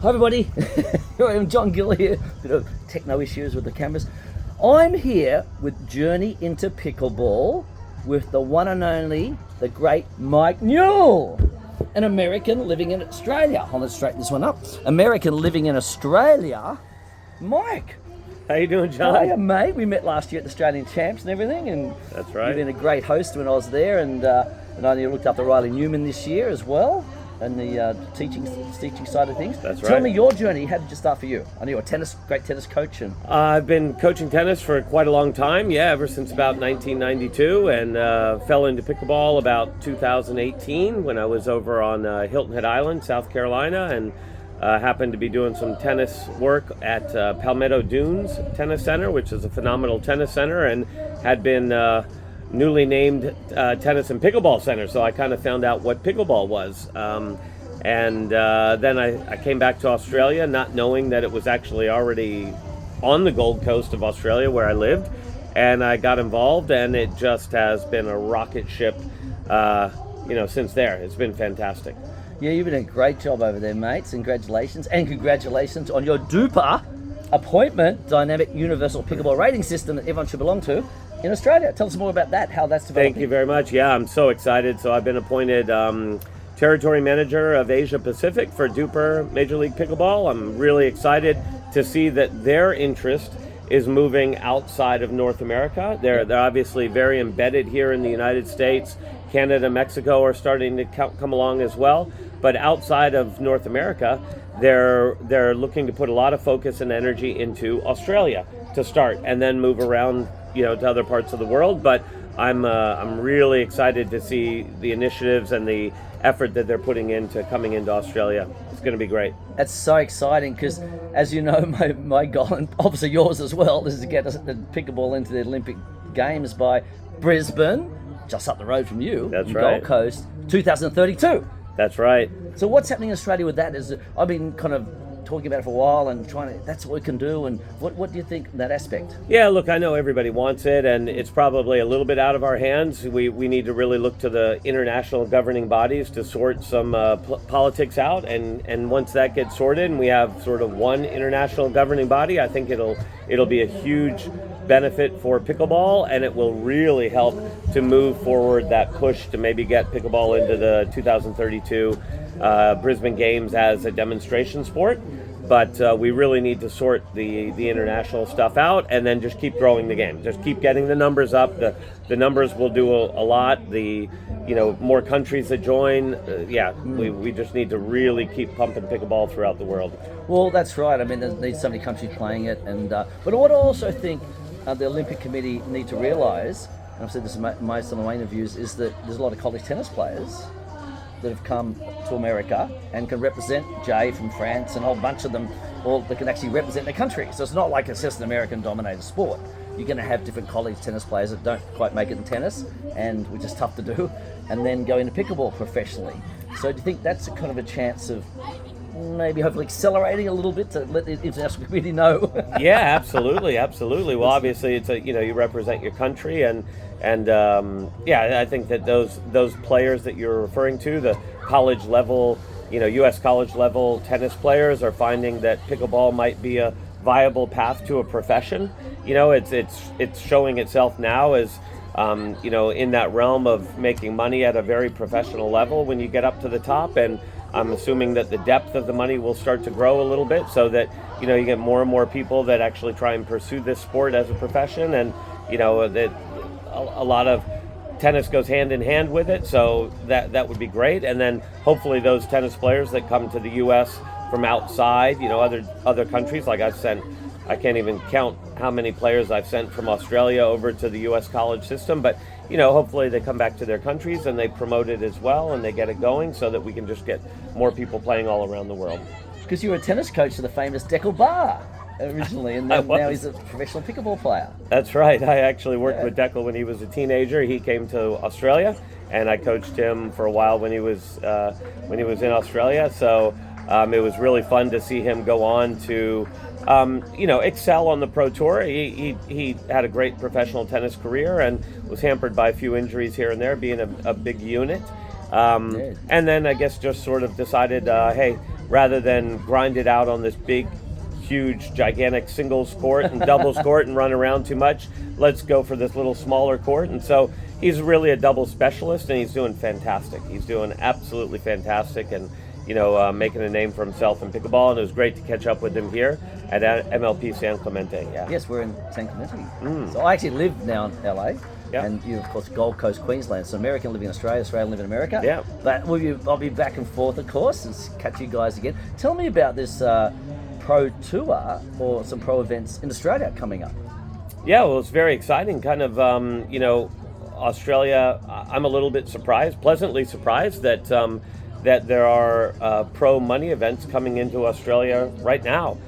Hi everybody, here I am, John Gill here. Bit of techno issues with the cameras. I'm here with Journey into Pickleball with the one and only, the great Mike Newell, an American living in Australia. Let's straighten this one up. American living in Australia, Mike. How you doing, John? Hiya, mate. We met last year at the Australian Champs and everything, and that's right. You've been a great host when I was there, and I know you looked after Riley Newman this year as well, and the teaching side of things. That's right. Tell me your journey. How did you start for you? I know you're a great tennis coach, and I've been coaching tennis for quite a long time. Yeah, ever since about 1992, and fell into pickleball about 2018 when I was over on Hilton Head Island, South Carolina, and happened to be doing some tennis work at Palmetto Dunes Tennis Center, which is a phenomenal tennis center, and had been newly named Tennis and Pickleball Center. So I kind of found out what pickleball was. And then I came back to Australia, not knowing that it was actually already on the Gold Coast of Australia where I lived. And I got involved, and it just has been a rocket ship, since there. It's been fantastic. Yeah, you've been a great job over there, mates. Congratulations. And congratulations on your DUPA appointment, Dynamic Universal Pickleball Rating System that everyone should belong to in Australia. Tell us more about that, how that's developing. Thank you very much. Yeah, I'm so excited. So I've been appointed Territory Manager of Asia Pacific for DUPA Major League Pickleball. I'm really excited to see that their interest is moving outside of North America. They're obviously very embedded here in the United States. Canada, Mexico are starting to come along as well. But outside of North America, they're looking to put a lot of focus and energy into Australia to start, and then move around, to other parts of the world. But I'm really excited to see the initiatives and the effort that they're putting into coming into Australia. It's going to be great. That's so exciting because, as you know, my goal, and obviously yours as well, is to get us the pickleball into the Olympic Games by Brisbane, just up the road from you. That's right. Gold Coast, 2032. That's right. So what's happening in Australia with that? I've been kind of talking about it for a while and that's what we can do, and what do you think in that aspect? Yeah, look, I know everybody wants it, and it's probably a little bit out of our hands. We need to really look to the international governing bodies to sort some politics out, and once that gets sorted and we have sort of one international governing body, I think it'll be a huge benefit for pickleball, and it will really help to move forward that push to maybe get pickleball into the 2032 Brisbane Games as a demonstration sport. But we really need to sort the international stuff out, and then just keep growing the game. Just keep getting the numbers up. The numbers will do a lot. More countries that join. We just need to really keep pumping pickleball throughout the world. Well, that's right. I mean, there's so many countries playing it, but what I also think the Olympic Committee need to realise, and I've said this in most of my interviews, is that there's a lot of college tennis players that have come to America and can represent Jay from France and a whole bunch of them, all that can actually represent their country. So it's not like it's just an American-dominated sport. You're going to have different college tennis players that don't quite make it in tennis, and which is tough to do, and then go into pickleball professionally. So do you think that's a kind of a chance of maybe hopefully accelerating a little bit to let the international community know? Yeah, absolutely. Well, obviously, it's you represent your country, and I think that those players that you're referring to, the college level, U.S. college level tennis players, are finding that pickleball might be a viable path to a profession. It's showing itself now as in that realm of making money at a very professional level when you get up to the top, and I'm assuming that the depth of the money will start to grow a little bit, so that you get more and more people that actually try and pursue this sport as a profession, and that a lot of tennis goes hand in hand with it, so that would be great. And then hopefully those tennis players that come to the U.S. from outside, other countries, like I can't even count how many players I've sent from Australia over to the U.S. college system, but hopefully they come back to their countries and they promote it as well, and they get it going, so that we can just get more people playing all around the world. Because you were a tennis coach of the famous Gill originally, and then now he's a professional pickleball player. That's right. I actually worked with Gill when he was a teenager. He came to Australia, and I coached him for a while when he was in Australia. So it was really fun to see him go on to excel on the Pro Tour. He had a great professional tennis career and was hampered by a few injuries here and there, being a big unit. And then I guess just sort of decided, hey, rather than grind it out on this big, huge, gigantic singles court and doubles court and run around too much. Let's go for this little smaller court. And so he's really a double specialist, and he's doing fantastic. He's doing absolutely fantastic, and making a name for himself in pickleball. And it was great to catch up with him here at MLP San Clemente. Yeah. Yes, we're in San Clemente. So I actually live now in LA. Yeah. And you, of course, Gold Coast, Queensland. So American living in Australia, Australian living in America. Yeah. But I'll be back and forth, of course, and catch you guys again. Tell me about this pro tour or some pro events in Australia coming up. Yeah, well, it's very exciting. Kind of, Australia. I'm a little bit pleasantly surprised that there are pro money events coming into Australia right now.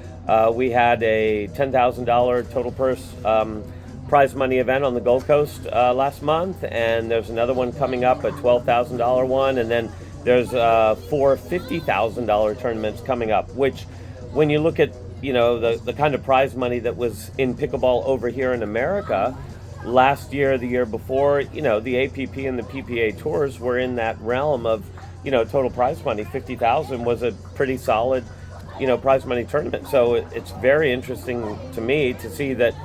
We had a $10,000 total purse prize money event on the Gold Coast last month, and there's another one coming up, a $12,000 one, and then there's 4 $50,000 tournaments coming up, which when you look at the kind of prize money that was in pickleball over here in America last year, the year before, the APP and the PPA tours were in that realm of total prize money. 50,000 was a pretty solid prize money tournament. So it's very interesting to me to see that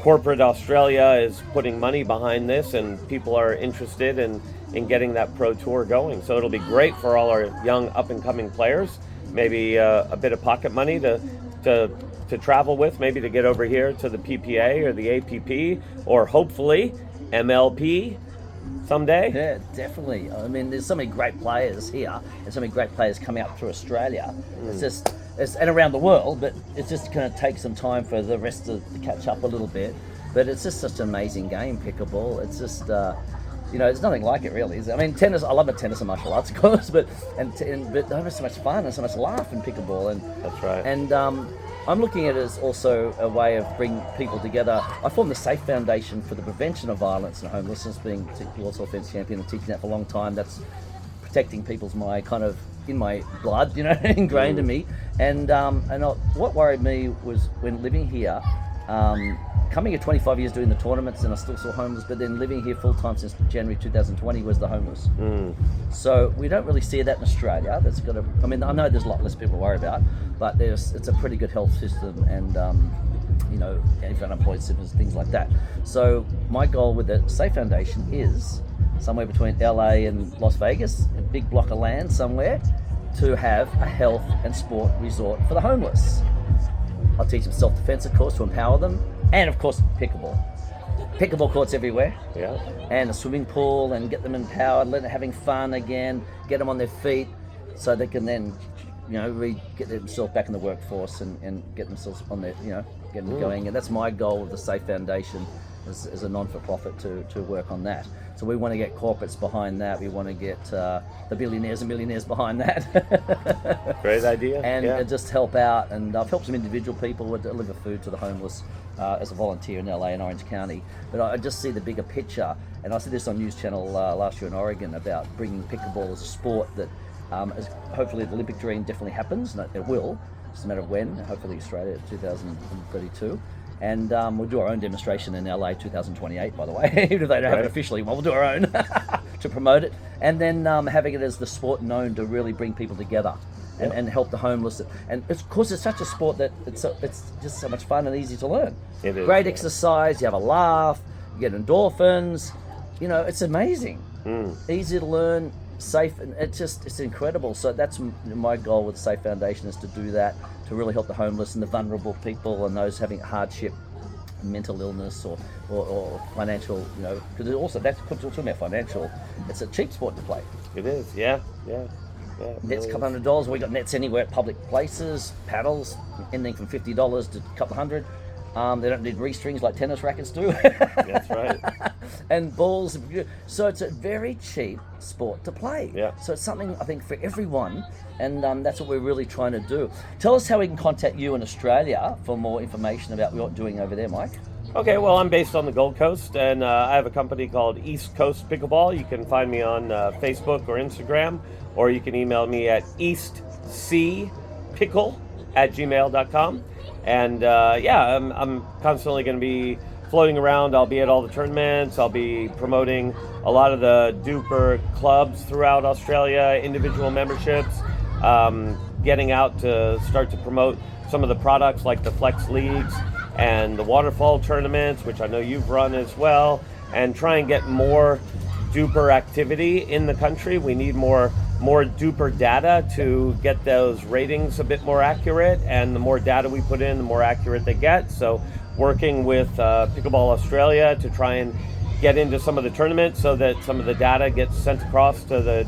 corporate Australia is putting money behind this, and people are interested in getting that pro tour going. So it'll be great for all our young up-and-coming players. Maybe a bit of pocket money to travel with, maybe to get over here to the PPA or the APP, or hopefully MLP someday. Yeah, definitely. I mean, there's so many great players here, and so many great players coming up through Australia. It's and around the world, but it's just going to take some time for the rest to catch up a little bit. But it's just such an amazing game, pickleball. It's just, there's nothing like it really. I mean, tennis. I love tennis and martial arts, of course, but there's so much fun and so much laugh in pickleball. And that's right. And I'm looking at it as also a way of bringing people together. I formed the Safe Foundation for the Prevention of Violence and Homelessness, being World Self-Defense Champion and teaching that for a long time. That's protecting people's in my blood, ingrained in me. And what worried me was when living here, coming here 25 years doing the tournaments, and I still saw homeless, but then living here full time since January 2020 was the homeless. So we don't really see that in Australia. I know there's a lot less people to worry about, but it's a pretty good health system, and if unemployed citizens, things like that. So my goal with the Safe Foundation is somewhere between LA and Las Vegas, a big block of land somewhere, to have a health and sport resort for the homeless. I'll teach them self-defense, of course, to empower them, and of course pickleball. Pickleball courts everywhere, yeah, and a swimming pool, and get them empowered, let them having fun again, get them on their feet, so they can then, get themselves back in the workforce and get themselves on their, get them going. And that's my goal with the Safe Foundation, as a non-for-profit to work on that. So we want to get corporates behind that. We want to get the billionaires and millionaires behind that. Great idea. And just help out. And I've helped some individual people deliver food to the homeless as a volunteer in LA and Orange County. But I just see the bigger picture. And I said this on News Channel last year in Oregon about bringing pickleball as a sport that hopefully the Olympic dream definitely happens. And it will. It's just a matter of when. Hopefully Australia 2032. And we'll do our own demonstration in LA 2028, by the way, even if they don't have it officially. Well, we'll do our own to promote it. And then having it as the sport known to really bring people together and help the homeless. And of course, it's such a sport that it's just so much fun and easy to learn. It is. Great exercise, you have a laugh, you get endorphins. It's amazing. Easy to learn, safe, and it's incredible. So that's my goal with the Safe Foundation, is to do that, to really help the homeless and the vulnerable people and those having hardship, mental illness or financial, because also that's talking about financial. It's a cheap sport to play. It is, yeah. Nets, a couple $100. We got nets anywhere at public places. Paddles, anything from $50 to a couple $100. They don't need restrings like tennis rackets do. That's right. And balls. So it's a very cheap sport to play. Yeah. So it's something, I think, for everyone. And that's what we're really trying to do. Tell us how we can contact you in Australia for more information about what you're doing over there, Mike. Okay, well, I'm based on the Gold Coast, and I have a company called East Coast Pickleball. You can find me on Facebook or Instagram, or you can email me at eastcpickle@gmail.com. And I'm constantly going to be floating around. I'll be at all the tournaments. I'll be promoting a lot of the duper clubs throughout Australia, individual memberships. getting out to start to promote some of the products like the Flex Leagues and the waterfall tournaments, which I know you've run as well, and try and get more duper activity in the country. We need more duper data to get those ratings a bit more accurate, and the more data we put in, the more accurate they get. So working with Pickleball Australia to try and get into some of the tournaments so that some of the data gets sent across to the